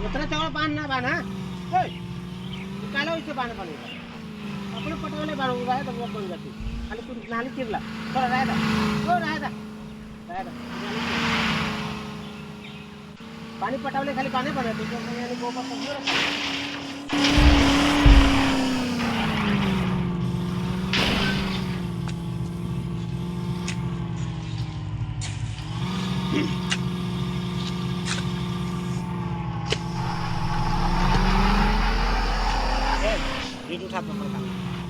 उतरा तेवढा बांध ना बांध हा काय लावायचं बांध बनवलं आपण पटवले बांध उभा आहे तर बन जाते आणि तू नाली चिरला थोडा राहता हो राहता पाणी पटावले खाली पाणी बनवते आणि गोबर नीट उठा पकड़